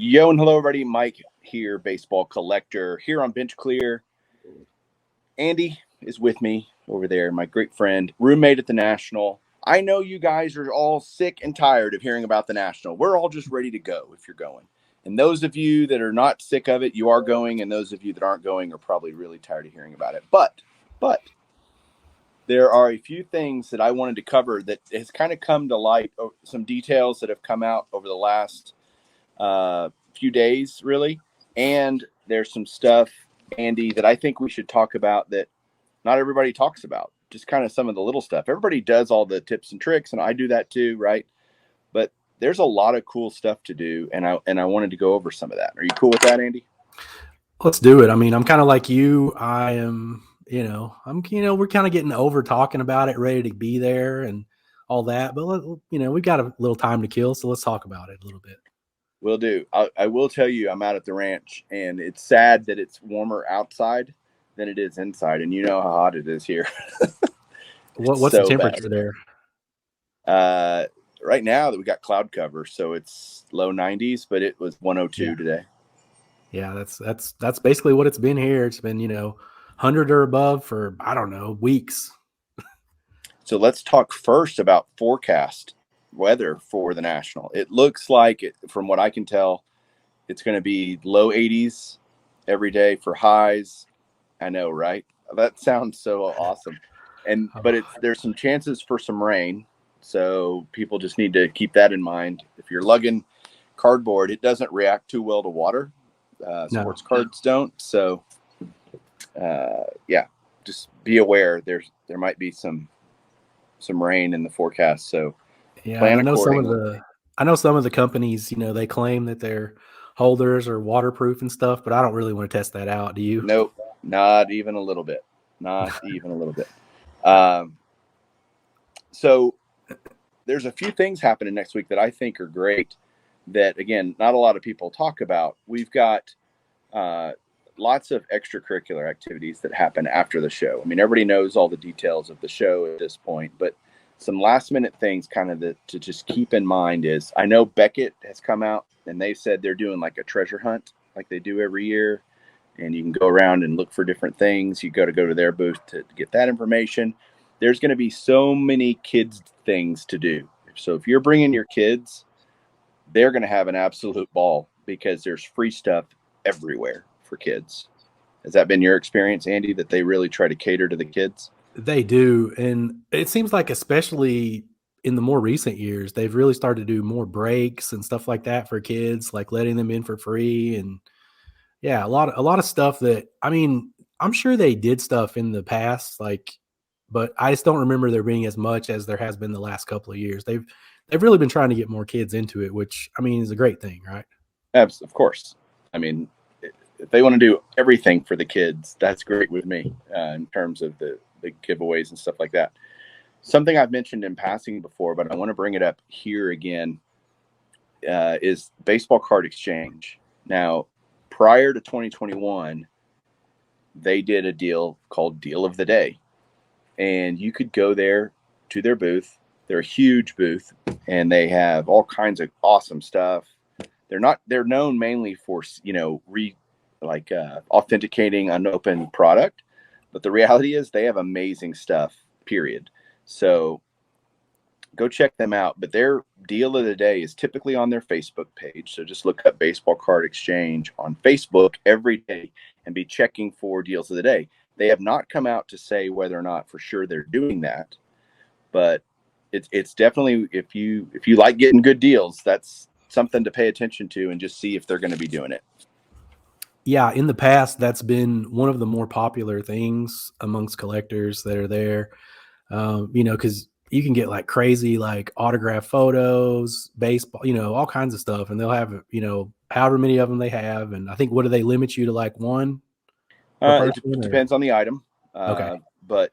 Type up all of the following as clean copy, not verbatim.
Yo and hello everybody, Mike here, baseball collector, here on Bench Clear. Andy is with me over there, my great friend, roommate at the National. I know you guys are all sick and tired of hearing about the National. We're all just ready to go if you're going. And those of you that are not sick of it, you are going, and those of you that aren't going are probably really tired of hearing about it. But there are a few things that I wanted to cover that has kind of come to light, some details that have come out over the last few days, really. And there's some stuff, Andy, that I think we should talk about that not everybody talks about. Just kind of some of the little stuff. Everybody does all the tips and tricks, and I do that too, right? But there's a lot of cool stuff to do, and I wanted to go over some of that. Are you cool with that, Andy? Let's do it. I mean, I'm kind of like you. I am, we're kind of getting over talking about it, ready to be there and all that. But, we've got a little time to kill, so let's talk about it a little bit. Will do. I will tell you, I'm out at the ranch, and it's sad that it's warmer outside than it is inside, and you know how hot it is here. What's the temperature there? Right now that we got cloud cover, so it's low 90s, but it was 102 today. Yeah, that's basically what it's been here. It's been 100 or above for weeks. So let's talk first about forecast weather for the National. It looks like, from what I can tell, it's going to be low 80s every day for highs. I know, right? That sounds so awesome. But there's some chances for some rain, so people just need to keep that in mind. If you're lugging cardboard, it doesn't react too well to water. Sports cards don't. So, just be aware. There might be some rain in the forecast. So, I know some of the companies, they claim that their holders are waterproof and stuff, but I don't really want to test that out. Do you? Nope, not even a little bit. Not even a little bit. So there's a few things happening next week that I think are great that, again, not a lot of people talk about. We've got lots of extracurricular activities that happen after the show. I mean, everybody knows all the details of the show at this point, but some last minute things kind of to just keep in mind is, I know Beckett has come out and they said they're doing like a treasure hunt like they do every year. And you can go around and look for different things. You got to go to their booth to get that information. There's going to be so many kids things to do. So if you're bringing your kids, they're going to have an absolute ball because there's free stuff everywhere for kids. Has that been your experience, Andy, that they really try to cater to the kids? They do. And it seems like, especially in the more recent years, they've really started to do more breaks and stuff like that for kids, like letting them in for free. And yeah, a lot of stuff that, I mean, I'm sure they did stuff in the past, but I just don't remember there being as much as there has been the last couple of years. They've really been trying to get more kids into it, which, I mean, is a great thing, right? Absolutely, of course. I mean, if they want to do everything for the kids, that's great with me in terms of the giveaways and stuff like that. Something I've mentioned in passing before, but I want to bring it up here again, is baseball card exchange. Now, prior to 2021, they did a deal called Deal of the Day. And you could go there to their booth. They're a huge booth, and they have all kinds of awesome stuff. They're known mainly for, authenticating unopened product. But the reality is they have amazing stuff, period. So go check them out. But their Deal of the Day is typically on their Facebook page. So just look up Baseball Card Exchange on Facebook every day and be checking for Deals of the Day. They have not come out to say whether or not for sure they're doing that. But it's definitely, if you like getting good deals, that's something to pay attention to and just see if they're going to be doing it. Yeah, in the past, that's been one of the more popular things amongst collectors that are there, because you can get like crazy, like autograph photos, baseball, all kinds of stuff. And they'll have, however many of them they have. And I think, what do they limit you to, like one? It depends on the item. Okay. But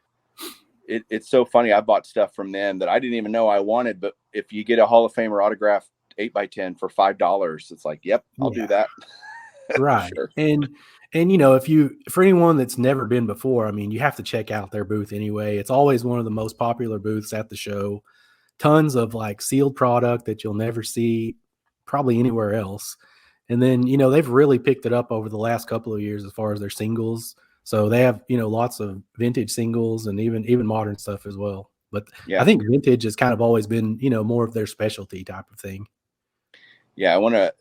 it's so funny. I bought stuff from them that I didn't even know I wanted. But if you get a Hall of Famer autograph 8x10 for $5, it's like, yep, I'll do that. Right. Sure. And for anyone that's never been before, I mean, you have to check out their booth anyway. It's always one of the most popular booths at the show. Tons of like sealed product that you'll never see probably anywhere else. And then, they've really picked it up over the last couple of years as far as their singles. So they have, lots of vintage singles and even modern stuff as well. But I Yeah. think vintage has kind of always been, more of their specialty type of thing. Yeah. I want to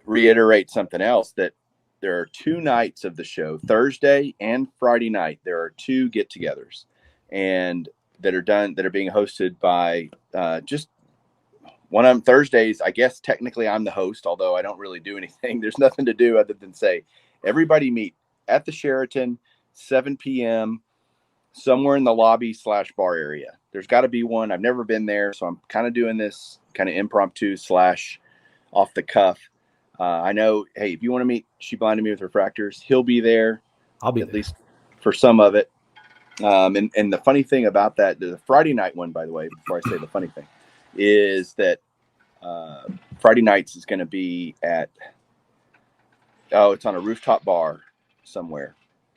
reiterate something else, that there are 2 nights of the show, Thursday and Friday night. There are 2 get-togethers, and that are being hosted by just one of them. Thursdays, I guess technically I'm the host, although I don't really do anything. There's nothing to do other than say, everybody meet at the Sheraton, 7 p.m., somewhere in the lobby / bar area. There's got to be one. I've never been there, so I'm kind of doing this kind of impromptu / off the cuff. I know, hey, if you want to meet She Blinded Me with Refractors, he'll be there. I'll be at there. least for some of it. And the funny thing about that, the Friday night one, by the way, before I say the funny thing, is that Friday nights is going to be it's on a rooftop bar somewhere.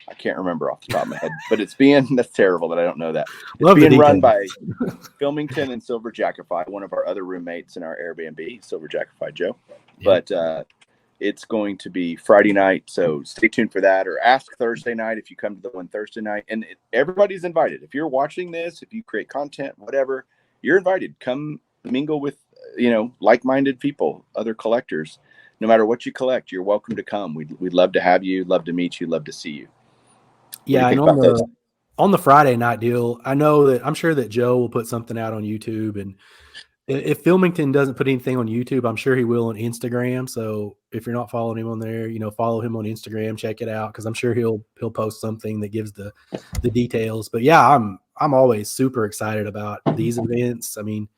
I can't remember off the top of my head, but that's terrible that I don't know that. It's being run by Filmington and Silver Jackify, one of our other roommates in our Airbnb, Silver Jackify Joe. Yeah. But it's going to be Friday night, so stay tuned for that, or ask Thursday night if you come to the one Thursday night. And everybody's invited. If you're watching this, if you create content, whatever, you're invited. Come mingle with, like-minded people, other collectors. No matter what you collect, you're welcome to come. We'd love to have you, love to meet you, love to see you. Yeah, and on the Friday night deal, I'm sure that Joe will put something out on YouTube, and if Filmington doesn't put anything on YouTube, I'm sure he will on Instagram. So if you're not following him on there, follow him on Instagram, check it out, because I'm sure he'll post something that gives the details. But yeah, I'm always super excited about these events. I mean,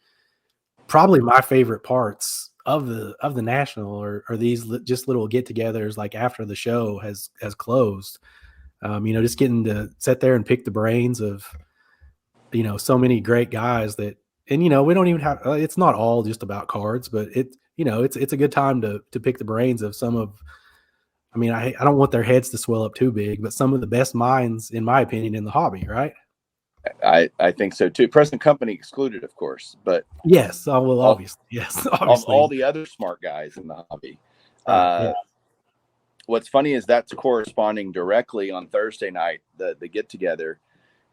probably my favorite parts of the national are these just little get-togethers, like after the show has closed. Just getting to sit there and pick the brains of, so many great guys that, and, we don't even have, it's not all just about cards, but it's a good time to pick the brains of some of, I don't want their heads to swell up too big, but some of the best minds, in my opinion, in the hobby, right? I think so too. Present company excluded, of course, but yes, obviously, yes, obviously, all the other smart guys in the hobby. Yeah. What's funny is that's corresponding directly on Thursday night. The get together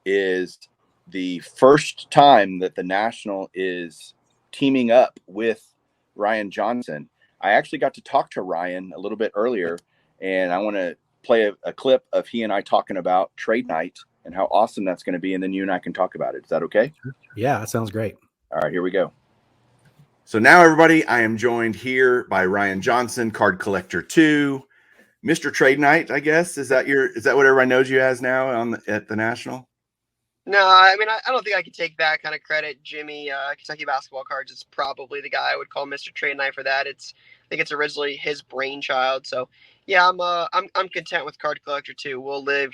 is the first time that the National is teaming up with Ryan Johnson. I actually got to talk to Ryan a little bit earlier, and I want to play a clip of he and I talking about trade night and how awesome that's going to be, and then you and I can talk about it. Is that okay? Yeah, that sounds great. All right, here we go. So now, everybody, I am joined here by Ryan Johnson, Card Collector 2. Mr. Trade Night, I guess. Is that what everybody knows you as now at the National? No, I don't think I could take that kind of credit. Jimmy, Kentucky Basketball Cards is probably the guy I would call Mr. Trade Night for that. I think it's originally his brainchild. So yeah, I'm content with Card Collector 2. We'll leave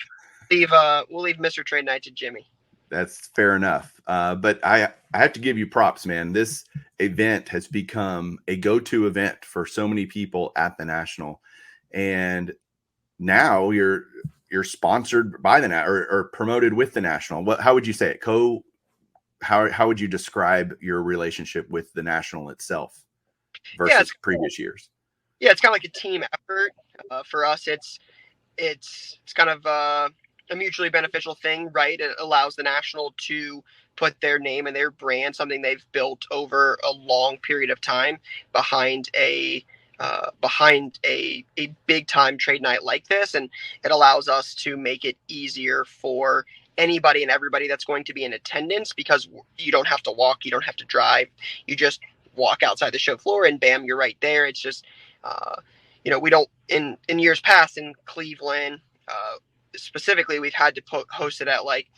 Mr. Trade Night to Jimmy. That's fair enough. But I have to give you props, man. This event has become a go-to event for so many people at the National. And now you're sponsored by the or promoted with the National. How would you say it? How would you describe your relationship with the National itself versus previous years? Yeah, it's kind of like a team effort. For us, it's kind of a mutually beneficial thing, right? It allows the National to put their name and their brand, something they've built over a long period of time, behind a big time trade night like this, and it allows us to make it easier for anybody and everybody that's going to be in attendance, because you don't have to walk, you don't have to drive, you just walk outside the show floor and bam, you're right there. It's just we don't, in years past in Cleveland specifically, we've had to host it at like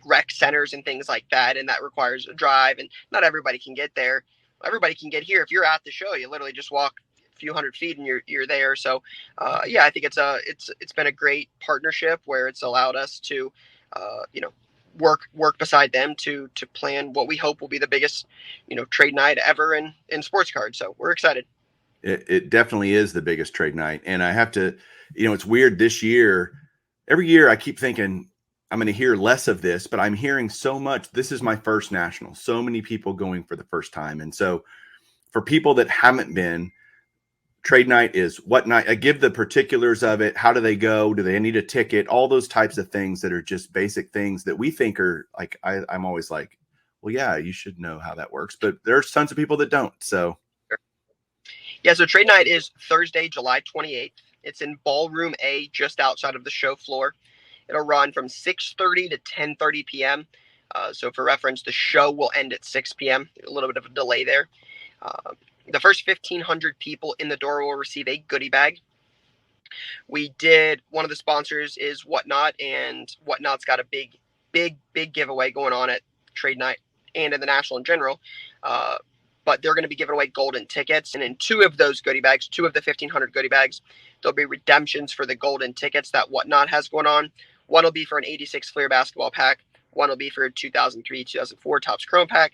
rec centers and things like that, and that requires a drive, and not everybody can get there. Everybody can get here. If you're at the show, you literally just walk a few hundred feet and you're there. So I think it's been a great partnership where it's allowed us to work beside them to plan what we hope will be the biggest trade night ever in sports cards. So we're excited. It definitely is the biggest trade night, and I have to, it's weird this year. Every year I keep thinking I'm going to hear less of this, but I'm hearing so much. This is my first National. So many people going for the first time. And so for people that haven't been, trade night is what night? Give the particulars of it. How do they go? Do they need a ticket? All those types of things that are just basic things that we think are like, I'm always like, well, yeah, you should know how that works, but there's tons of people that don't. So yeah, so trade night is Thursday, July 28th. It's in Ballroom A, just outside of the show floor. It'll run from 6:30 to 10:30 p.m. So for reference, the show will end at 6 p.m. A little bit of a delay there. The first 1,500 people in the door will receive a goodie bag. One of the sponsors is Whatnot, and Whatnot's got a big giveaway going on at trade night and in the National in general. But they're going to be giving away golden tickets. And in two of those goodie bags, two of the 1,500 goodie bags, there'll be redemptions for the golden tickets that Whatnot has going on. One will be for an 86 Fleer basketball pack. One will be for a 2003, 2004 Topps Chrome pack.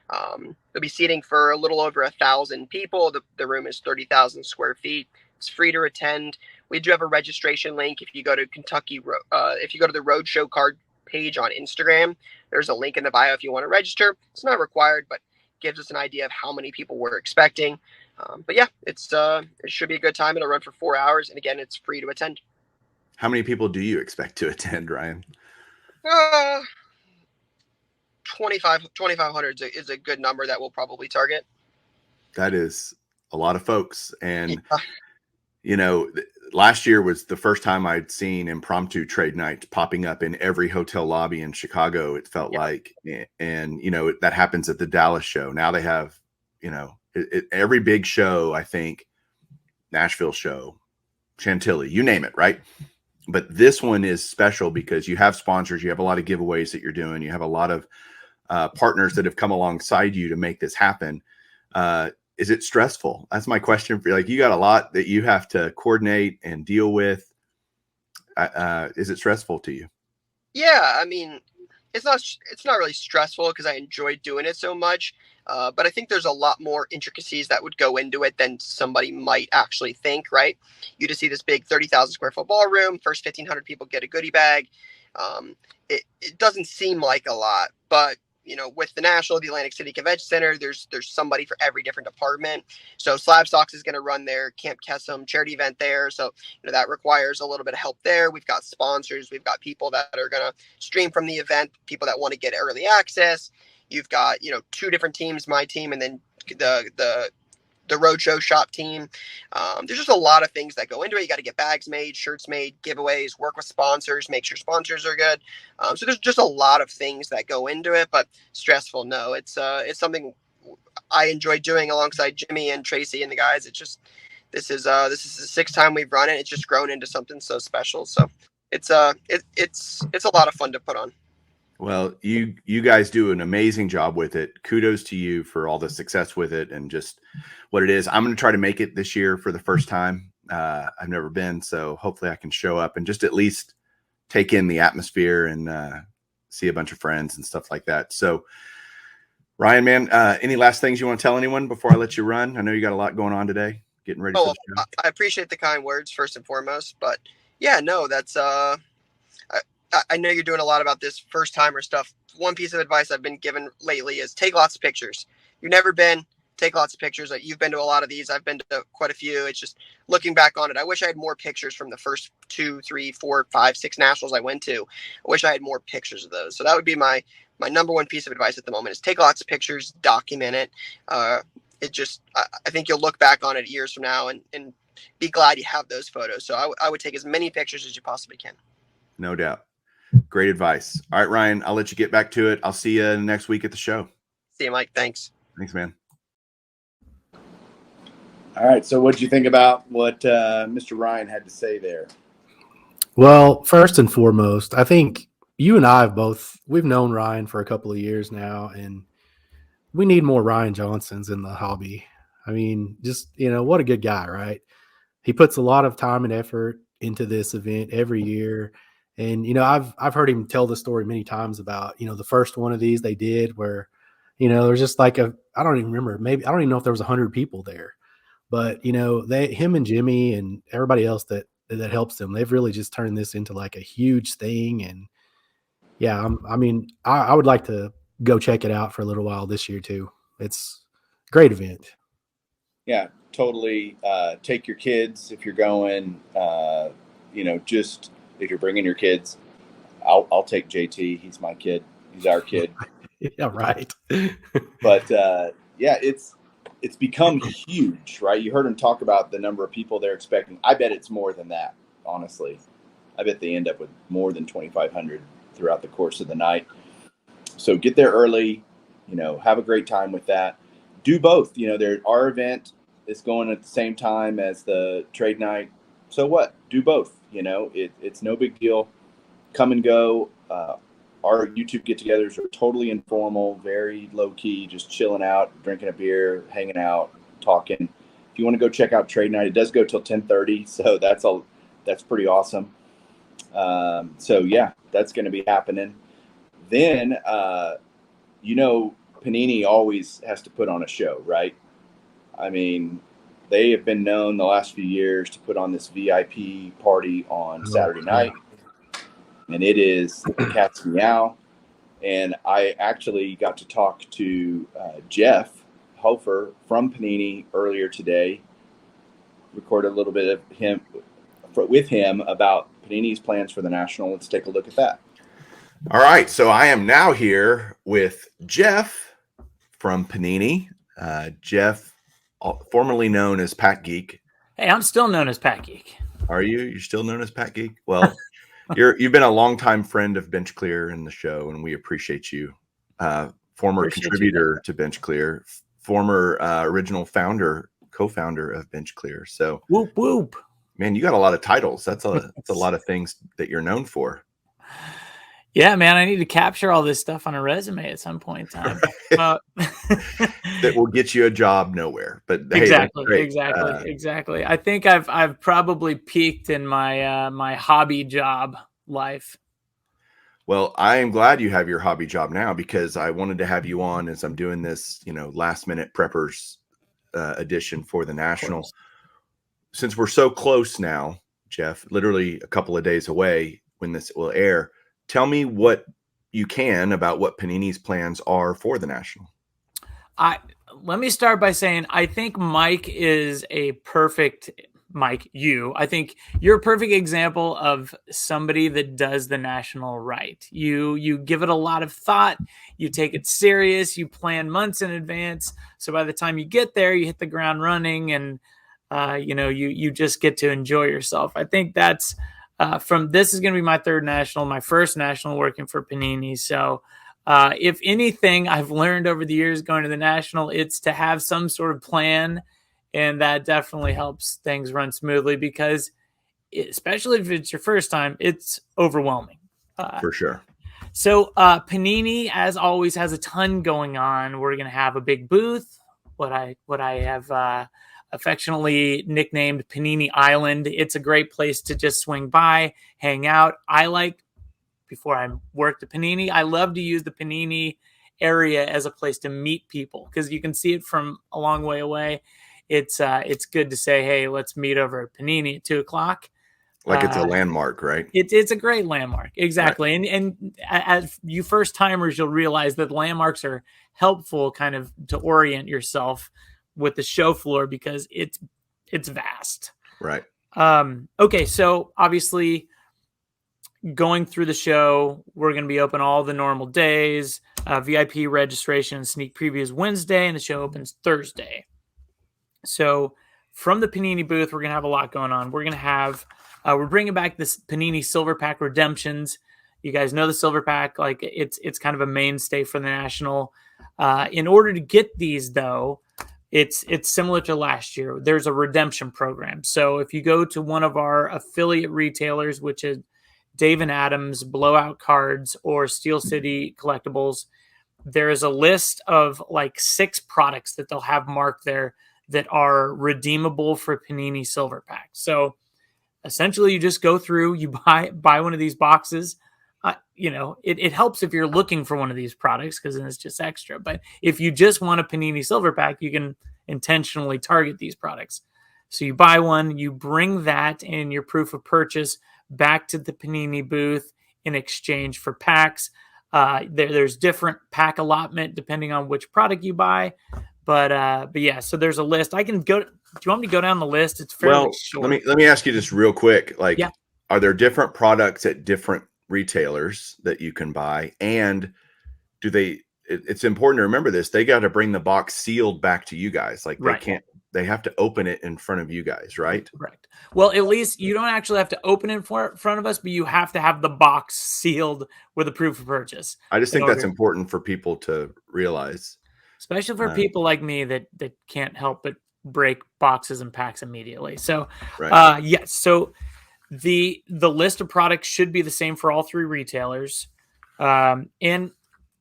They'll be seating for a little over 1,000 people. The room is 30,000 square feet. It's free to attend. We do have a registration link. If you go to if you go to the Roadshow card page on Instagram, there's a link in the bio if you want to register. It's not required, but gives us an idea of how many people we're expecting. But yeah, it should be a good time. It'll run for 4 hours, and again, it's free to attend. how many people do you expect to attend, Ryan? 2,500 is a good number that we'll probably target. That is a lot of folks. And, last year was the first time I'd seen impromptu trade nights popping up in every hotel lobby in Chicago, it felt like. And, that happens at the Dallas show. Now they have, every big show, I think, Nashville show, Chantilly, you name it, right? But this one is special because you have sponsors, you have a lot of giveaways that you're doing, you have a lot of partners that have come alongside you to make this happen. Is it stressful? That's my question for you. Like, you got a lot that you have to coordinate and deal with. Is it stressful to you? Yeah, I mean, it's not really stressful because I enjoy doing it so much. But I think there's a lot more intricacies that would go into it than somebody might actually think, right? You just see this big 30,000 square foot ballroom, first 1,500 people get a goodie bag. It doesn't seem like a lot, but with the National, the Atlantic City Convention Center, there's somebody for every different department. So Slab Stocks is going to run their Camp Kesem charity event there. So that requires a little bit of help there. We've got sponsors. We've got people that are going to stream from the event, people that want to get early access. You've got, two different teams, my team, and then the Roadshow shop team. There's just a lot of things that go into it. You got to get bags made, shirts made, giveaways, work with sponsors, make sure sponsors are good. So there's just a lot of things that go into it, but stressful. No, it's something I enjoy doing alongside Jimmy and Tracy and the guys. It's just, this is the sixth time we've run it. It's just grown into something so special. So it's a lot of fun to put on. Well, you guys do an amazing job with it. Kudos to you for all the success with it and just what it is. I'm going to try to make it this year for the first time. I've never been, so hopefully I can show up and just at least take in the atmosphere and see a bunch of friends and stuff like that. So, Ryan, man, any last things you want to tell anyone before I let you run? I know you got a lot going on today, getting ready for the show. I appreciate the kind words first and foremost, but yeah, no, that's I know you're doing a lot about this first timer stuff. One piece of advice I've been given lately is take lots of pictures. You've never been, take lots of pictures. You've been to a lot of these. I've been to quite a few. It's just looking back on it. I wish I had more pictures from the first 2, 3, 4, 5, 6 nationals I went to. I wish I had more pictures of those. So that would be my number one piece of advice at the moment is take lots of pictures, document it. I think you'll look back on it years from now and be glad you have those photos. So I would take as many pictures as you possibly can. No doubt. Great advice. All right, Ryan, I'll let you get back to it. I'll see you next week at the show. See you, Mike. Thanks. Thanks, man. All right. So what did you think about what Mr. Ryan had to say there? Well, first and foremost, I think you and I we've known Ryan for a couple of years now, and we need more Ryan Johnsons in the hobby. I mean, just, what a good guy, right? He puts a lot of time and effort into this event every year. And, I've heard him tell the story many times about, the first one of these they did where, there's just like I don't even remember, I don't even know if there was 100 people there, but, him and Jimmy and everybody else that helps them, they've really just turned this into like a huge thing. And yeah, I would like to go check it out for a little while this year too. It's a great event. Yeah. totally take your kids if you're going. Just if you're bringing your kids, I'll take JT. He's my kid. He's our kid. Yeah, right. But it's become huge, right? You heard him talk about the number of people they're expecting. I bet it's more than that, honestly. I bet they end up with more than 2,500 throughout the course of the night. So get there early, have a great time with that. Do both. Our event is going at the same time as the trade night. So what? Do both. It's no big deal. Come and go. Our YouTube get-togethers are totally informal, very low-key, just chilling out, drinking a beer, hanging out, talking. If you want to go check out trade night, it does go till 10:30, so that's pretty awesome. That's going to be happening. Then, Panini always has to put on a show, right? I mean, they have been known the last few years to put on this VIP party on Saturday night, and it is Cat's Meow. And I actually got to talk to Jeff Hofer from Panini earlier today, recorded a little bit with him about Panini's plans for the National. Let's take a look at that. All right, so I am now here with Jeff from Panini. Jeff, formerly known as Pack Geek. Hey, I'm still known as Pack Geek. Are you? You're still known as Pack Geek? Well, you've been a longtime friend of Bench Clear in the show, and we appreciate you. Former contributor to Bench Clear, former original co-founder of Bench Clear. So whoop whoop. Man, you got a lot of titles. That's a lot of things that you're known for. Yeah, man, I need to capture all this stuff on a resume at some point in time. That will get you a job nowhere. But exactly, hey, exactly. I think I've probably peaked in my my hobby job life. Well, I am glad you have your hobby job now, because I wanted to have you on as I'm doing this, last minute preppers edition for the National. Since we're so close now, Jeff, literally a couple of days away when this will air, tell me what you can about what Panini's plans are for the National. Let me start by saying I think Mike is a perfect Mike. I think you're a perfect example of somebody that does the National right. You give it a lot of thought. You take it serious. You plan months in advance. So by the time you get there, you hit the ground running, and you just get to enjoy yourself. I think that's this is going to be my third National, my first National working for Panini. So if anything I've learned over the years going to the National, it's to have some sort of plan. And that definitely helps things run smoothly, because especially if it's your first time, it's overwhelming. For sure. So Panini, as always, has a ton going on. We're going to have a big booth, what I have affectionately nicknamed Panini Island. It's a great place to just swing by, hang out. Before I worked at Panini, I love to use the Panini area as a place to meet people, because you can see it from a long way away. It's good to say, hey, let's meet over at Panini at 2:00. Like it's a landmark, right? It's a great landmark. Exactly. Right. And as you first timers, you'll realize that landmarks are helpful kind of to orient yourself with the show floor, because it's vast. Right. Okay. So obviously going through the show, we're going to be open all the normal days. VIP registration and sneak previews Wednesday, and the show opens Thursday. So from the Panini booth, we're going to have a lot going on. We're going to have, we're bringing back this Panini Silver Pack Redemptions. You guys know the Silver Pack, like it's kind of a mainstay for the National. In order to get these, though, it's similar to last year. There's a redemption program. So if you go to one of our affiliate retailers, which is Dave & Adams, Blowout Cards, or Steel City Collectibles, there is a list of like 6 products that they'll have marked there that are redeemable for Panini Silver Pack. So essentially you just go through, you buy one of these boxes. It helps if you're looking for one of these products, because then it's just extra. But if you just want a Panini Silver Pack, you can intentionally target these products. So you buy one, you bring that and your proof of purchase back to the Panini booth in exchange for packs. There's different pack allotment depending on which product you buy. But yeah, so there's a list. I can you want me to go down the list? It's fairly Well, short. let me ask you just real quick. Like, Yeah. are there different products at different retailers that you can buy? And do they? It's important to remember this. They got to bring the box sealed back to you guys. Like Right. they can't. They have to open it in front of you guys, right? Correct. Well, at least you don't actually have to open it in front of us, but you have to have the box sealed with a proof of purchase. I just think that's important for people to realize, especially for people like me that can't help but break boxes and packs immediately. So, right. yes. So the list of products should be the same for all three retailers. And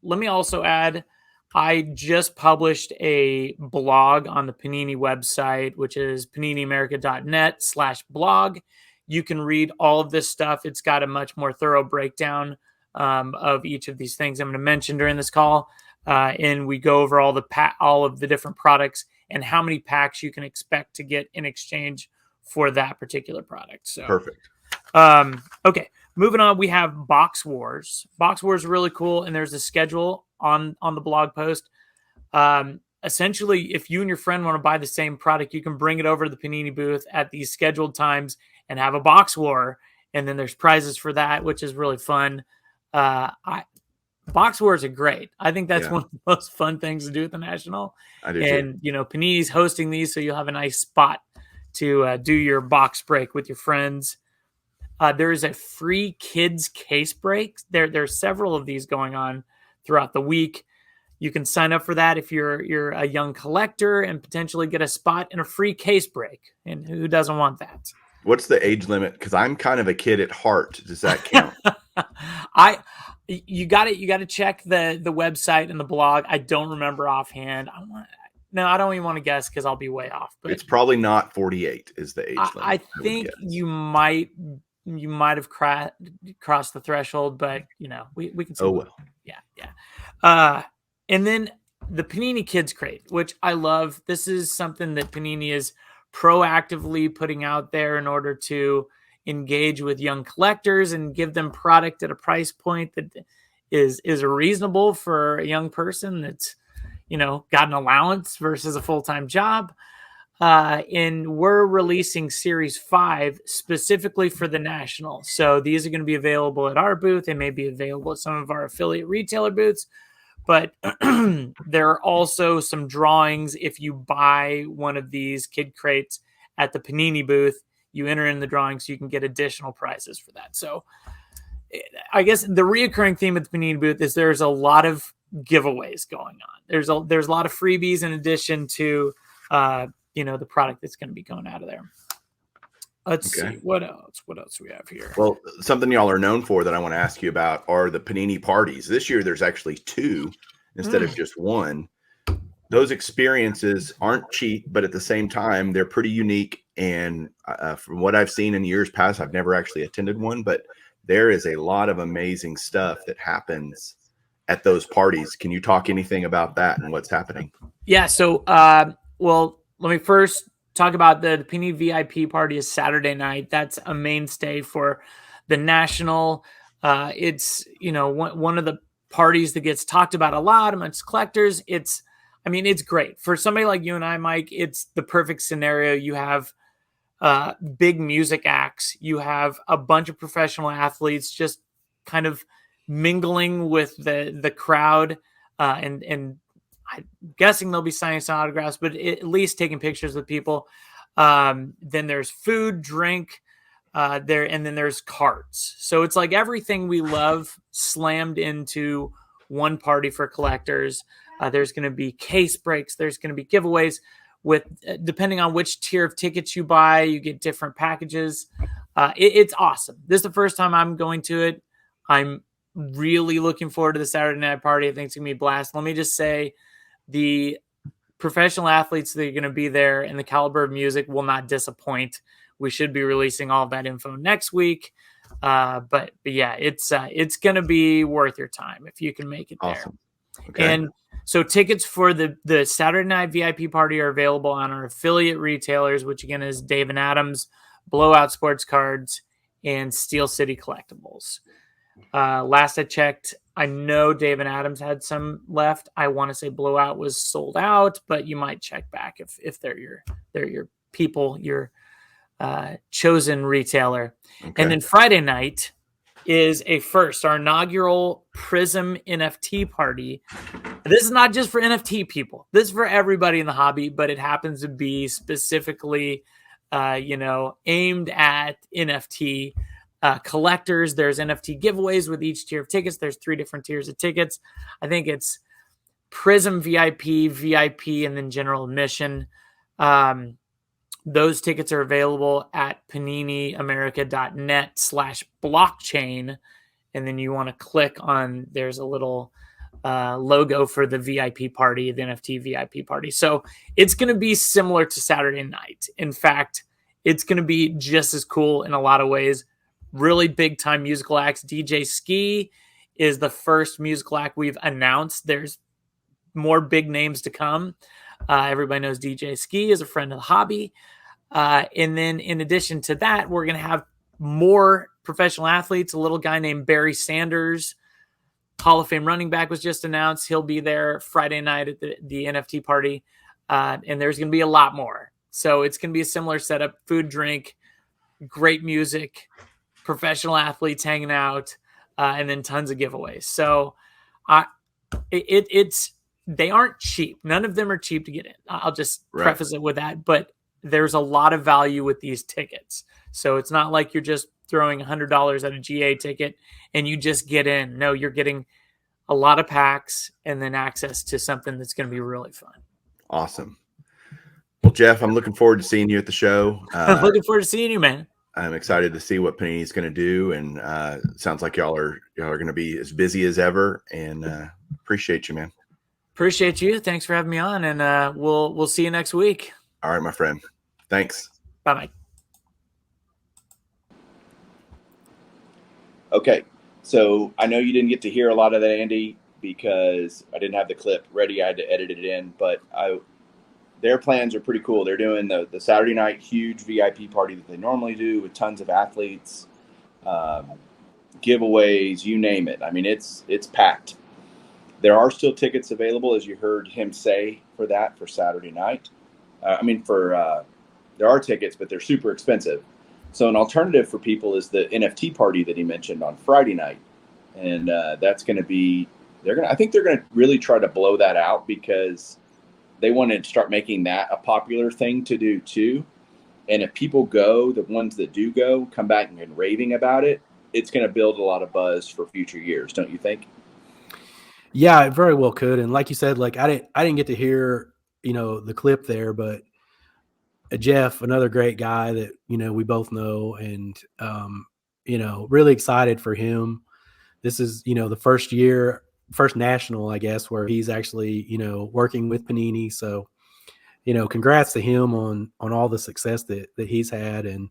let me also add, I just published a blog on the Panini website, which is paniniamerica.net/blog. You can read all of this stuff. It's got a much more thorough breakdown of each of these things I'm going to mention during this call. And we go over all of the different products and how many packs you can expect to get in exchange for that particular product. So perfect. Okay, moving on. We have Box Wars. Box Wars is really cool, and there's a schedule on the blog post. Essentially, if you and your friend want to buy the same product, you can bring it over to the Panini booth at these scheduled times and have a box war. And then there's prizes for that, which is really fun. Box wars are great. I think that's one of the most fun things to do at the National. I do and too. Panini's hosting these, so you'll have a nice spot to do your box break with your friends. There is a free kids case break. There's several of these going on throughout the week. You can sign up for that if you're a young collector and potentially get a spot in a free case break. And who doesn't want that? What's the age limit? Because I'm kind of a kid at heart. Does that count? You got to check the website and the blog. I don't remember offhand. I don't even want to guess because I'll be way off. But it's probably not 48 is the age limit. I think you might have crossed the threshold, but we can see. Oh well. Yeah. And then the Panini Kids Crate, which I love. This is something that Panini is proactively putting out there in order to engage with young collectors and give them product at a price point that is reasonable for a young person that's got an allowance versus a full-time job. And we're releasing Series 5 specifically for the National. So these are going to be available at our booth. They may be available at some of our affiliate retailer booths. But there are also some drawings. If you buy one of these kid crates at the Panini booth, you enter in the drawing so you can get additional prizes for that. So I guess the reoccurring theme at the Panini booth is there's a lot of giveaways going on. There's a lot of freebies in addition to the product that's going to be going out of there. Let's see what else we have here. Well, something y'all are known for that I want to ask you about are the Panini Parties. This year there's actually 2 instead of just 1. Those experiences aren't cheap, but at the same time they're pretty unique. And from what I've seen in years past, I've never actually attended one, but there is a lot of amazing stuff that happens at those parties. Can you talk anything about that and what's happening? Yeah. So, well, let me first talk about the Panini VIP party is Saturday night. That's a mainstay for the National. It's, one of the parties that gets talked about a lot amongst collectors. It's great for somebody like you and I, Mike. It's the perfect scenario. You have big music acts. You have a bunch of professional athletes just kind of mingling with the crowd, and I'm guessing they'll be signing some autographs, but at least taking pictures with people. Then there's food, drink, there, and then there's cards. So it's like everything we love slammed into one party for collectors. There's going to be case breaks. There's going to be giveaways. With depending on which tier of tickets you buy, you get different packages. It's awesome. This is the first time I'm going to it. I'm really looking forward to the Saturday night party. I think it's going to be a blast. Let me just say, the professional athletes that are going to be there and the caliber of music will not disappoint. We should be releasing all of that info next week. But yeah, it's going to be worth your time if you can make it there. Awesome. Okay. And so tickets for the Saturday night VIP party are available on our affiliate retailers, which again is Dave & Adams, Blowout Sports Cards, and Steel City Collectibles. Last I checked, I know Dave & Adams had some left. I want to say Blowout was sold out, but you might check back if they're your people, your chosen retailer. Okay. And then Friday night is our inaugural Prism NFT party. This is not just for NFT people. This is for everybody in the hobby, but it happens to be specifically, aimed at NFT collectors. There's NFT giveaways with each tier of tickets. There's 3 different tiers of tickets. I think it's Prism VIP, and then general admission. Those tickets are available at paniniamerica.net/blockchain. And then you want to click on, there's a little logo for the VIP party, the NFT VIP party. So it's going to be similar to Saturday night. In fact, it's going to be just as cool in a lot of ways. Really big time musical acts. DJ Ski is the first musical act we've announced. There's more big names to come. Everybody knows DJ Ski is a friend of the hobby. And then in addition to that, we're going to have more professional athletes. A little guy named Barry Sanders, Hall of Fame running back, was just announced. He'll be there Friday night at the NFT party. And there's going to be a lot more. So it's going to be a similar setup: food, drink, great music, professional athletes hanging out, and then tons of giveaways. So they aren't cheap. None of them are cheap to get in. I'll just preface it with that. But there's a lot of value with these tickets. So it's not like you're just throwing $100 at a GA ticket and you just get in. No, you're getting a lot of packs and then access to something that's going to be really fun. Awesome. Well, Jeff, I'm looking forward to seeing you at the show. I'm looking forward to seeing you, man. I'm excited to see what Panini's going to do, and sounds like y'all are going to be as busy as ever. And appreciate you, man. Appreciate you. Thanks for having me on, and we'll see you next week. All right, my friend. Thanks. Bye-bye. Okay, so I know you didn't get to hear a lot of that, Andy, because I didn't have the clip ready. I had to edit it in, but their plans are pretty cool. They're doing the Saturday night huge VIP party that they normally do with tons of athletes, giveaways, you name it. I mean, it's packed. There are still tickets available, as you heard him say, for Saturday night. There are tickets, but they're super expensive. So an alternative for people is the NFT party that he mentioned on Friday night. And that's going to be, I think they're going to really try to blow that out, because they want to start making that a popular thing to do too. And if people go, the ones that do go, come back and raving about it, it's going to build a lot of buzz for future years, don't you think? Yeah, it very well could. And like you said, like I didn't get to hear, the clip there, but Jeff, another great guy that, we both know, and, really excited for him. This is, the first national, I guess, where he's actually, working with Panini. So, congrats to him on all the success that he's had. And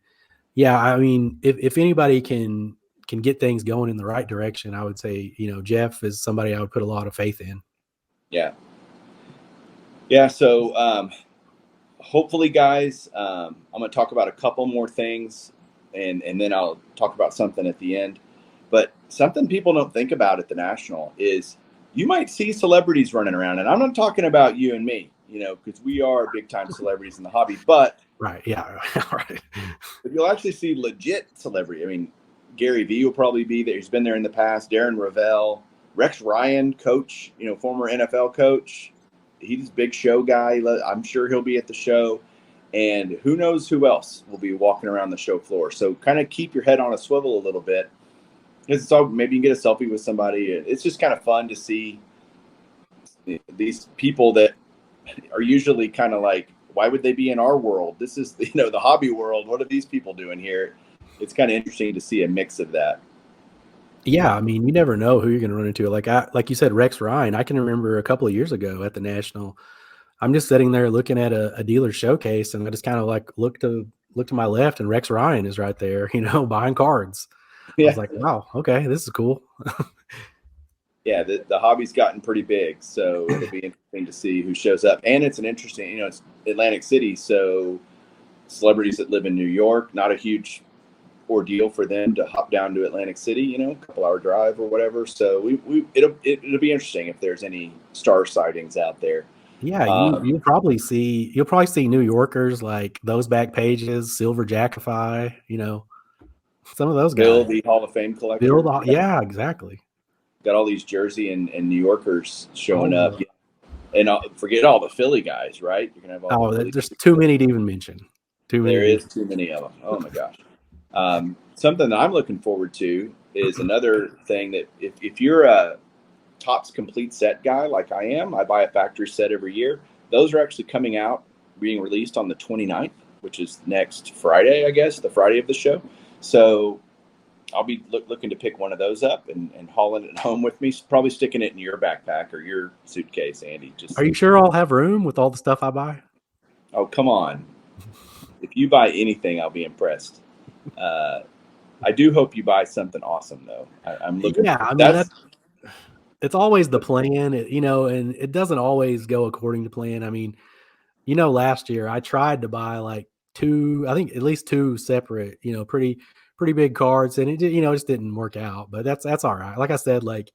yeah, I mean, if anybody can get things going in the right direction, I would say, Jeff is somebody I would put a lot of faith in. Yeah. Yeah. So, hopefully, guys, I'm going to talk about a couple more things, and then I'll talk about something at the end. But something people don't think about at the National is you might see celebrities running around. And I'm not talking about you and me, because we are big-time celebrities in the hobby. But right, yeah, right. But you'll actually see legit celebrity. I mean, Gary Vee will probably be there. He's been there in the past. Darren Ravel, Rex Ryan, coach, former NFL coach. He's a big show guy. I'm sure he'll be at the show. And who knows who else will be walking around the show floor. So kind of keep your head on a swivel a little bit. Because maybe you can get a selfie with somebody. It's just kind of fun to see these people that are usually kind of like, why would they be in our world? This is, the hobby world. What are these people doing here? It's kind of interesting to see a mix of that. Yeah, I mean, you never know who you're going to run into. Like you said, Rex Ryan. I can remember a couple of years ago at the National, I'm just sitting there looking at a dealer showcase, and I just kind of like look to my left, and Rex Ryan is right there, buying cards. Yeah. I was like, wow, okay, this is cool. Yeah, the hobby's gotten pretty big, so it'll be interesting to see who shows up. And it's an interesting, it's Atlantic City, so celebrities that live in New York, not a huge ordeal for them to hop down to Atlantic City, a couple-hour drive or whatever. So it'll be interesting if there's any star sightings out there. Yeah, you'll probably see New Yorkers like those back pages, Silver Jackify, some of those Bill, guys. the Hall of Fame collector. Yeah, exactly. Got all these Jersey and New Yorkers showing up. Yeah. And forget all the Philly guys, right? You're gonna have all the Philly There's too many to even mention. There is too many of them. Oh my gosh. Something that I'm looking forward to is another thing that if you're a Topps complete set guy like I am, I buy a factory set every year. Those are actually coming out, being released on the 29th, which is next Friday, I guess, the Friday of the show. So I'll be looking to pick one of those up and hauling it home with me, probably sticking it in your backpack or your suitcase, Andy. Are you sure I'll have room with all the stuff I buy? Oh, come on. If you buy anything, I'll be impressed. I do hope you buy something awesome, though. I'm looking. Yeah, I mean, it's always the plan, and it doesn't always go according to plan. I mean, last year I tried to buy like I think at least two separate, pretty big cards, and it just didn't work out. But that's all right. Like I said, like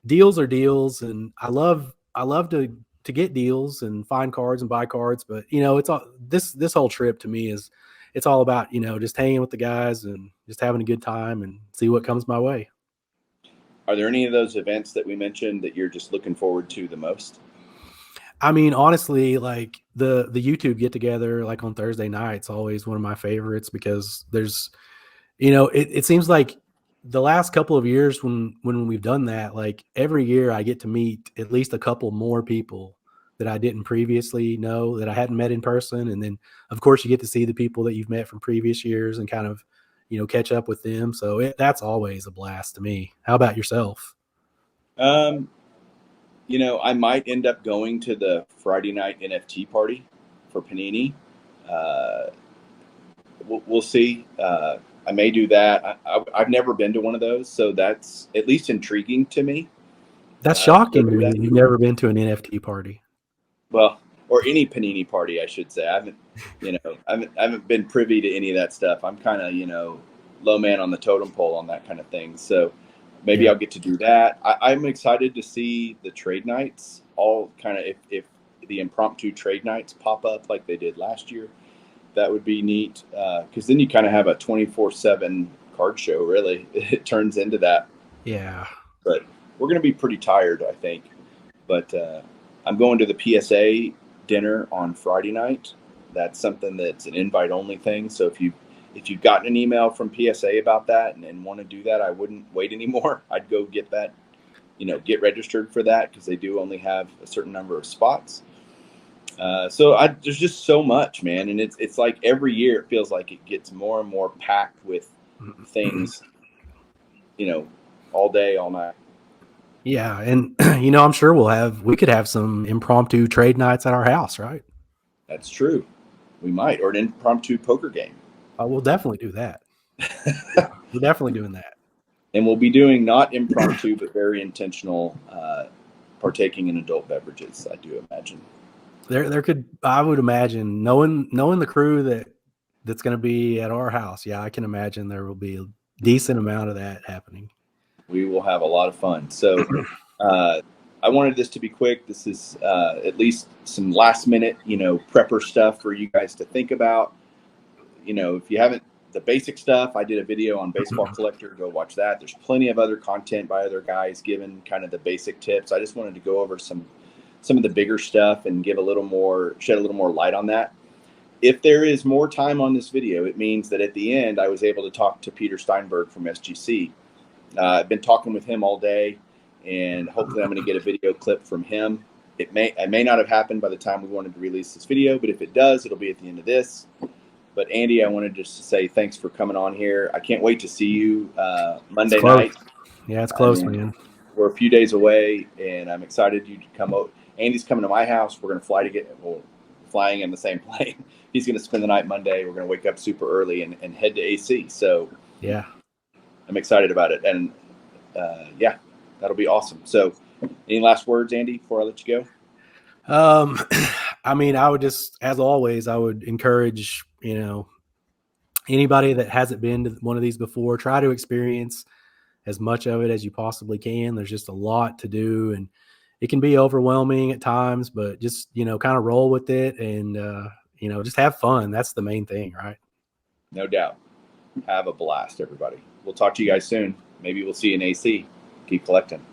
deals are deals, and I love to get deals and find cards and buy cards. But it's all this whole trip to me it's all about just hanging with the guys and just having a good time and see what comes my way. Are there any of those events that we mentioned that you're just looking forward to the most? I mean, honestly, like the YouTube get together, like on Thursday nights, always one of my favorites because there's, it seems like the last couple of years when we've done that, like every year I get to meet at least a couple more people that I didn't previously know, that I hadn't met in person. And then of course you get to see the people that you've met from previous years and kind of, catch up with them. So that's always a blast to me. How about yourself? I might end up going to the Friday night NFT party for Panini. We'll see. I may do that. I've never been to one of those, so that's at least intriguing to me. That's shocking to me. You've never been to an NFT party. Well, or any Panini party, I should say. I haven't been privy to any of that stuff. I'm kind of, low man on the totem pole on that kind of thing. So maybe I'll get to do that. I'm excited to see the trade nights, all kind of, if the impromptu trade nights pop up like they did last year, that would be neat. Because then you kind of have a 24/7 card show, really. It turns into that. Yeah. But we're going to be pretty tired, I think. But I'm going to the PSA dinner on Friday night. That's something that's an invite-only thing. So if you've gotten an email from PSA about that and want to do that, I wouldn't wait anymore. I'd go get that, get registered for that because they do only have a certain number of spots. There's just so much, man. And it's like every year it feels like it gets more and more packed with things, all day, all night. Yeah. And, I'm sure we could have some impromptu trade nights at our house, right? That's true. We might, or an impromptu poker game. We'll definitely do that. We're definitely doing that. And we'll be doing not impromptu, but very intentional, partaking in adult beverages, I do imagine. I would imagine, knowing the crew that's going to be at our house. Yeah, I can imagine there will be a decent amount of that happening. We will have a lot of fun. So I wanted this to be quick. This is at least some last minute, prepper stuff for you guys to think about. If you haven't, the basic stuff, I did a video on Baseball Collector. Go watch that. There's plenty of other content by other guys giving kind of the basic tips. I just wanted to go over some of the bigger stuff and shed a little more light on that. If there is more time on this video, it means that at the end, I was able to talk to Peter Steinberg from SGC. I've been talking with him all day, and hopefully I'm going to get a video clip from him. It may not have happened by the time we wanted to release this video, but if it does, it'll be at the end of this. But Andy, I wanted just to say thanks for coming on here. I can't wait to see you Monday night. Yeah, it's close, man. We're a few days away, and I'm excited you to come over. Andy's coming to my house. We're going to flying in the same plane. He's going to spend the night Monday. We're going to wake up super early and head to AC. So yeah, I'm excited about it. And that'll be awesome. So any last words, Andy, before I let you go? I mean, I would just, as always, I would encourage, anybody that hasn't been to one of these before, try to experience as much of it as you possibly can. There's just a lot to do. it can be overwhelming at times, but just, you know, kind of roll with it and, you know, just have fun. That's the main thing, right? No doubt. Have a blast, everybody. We'll talk to you guys soon. Maybe we'll see you in AC. Keep collecting.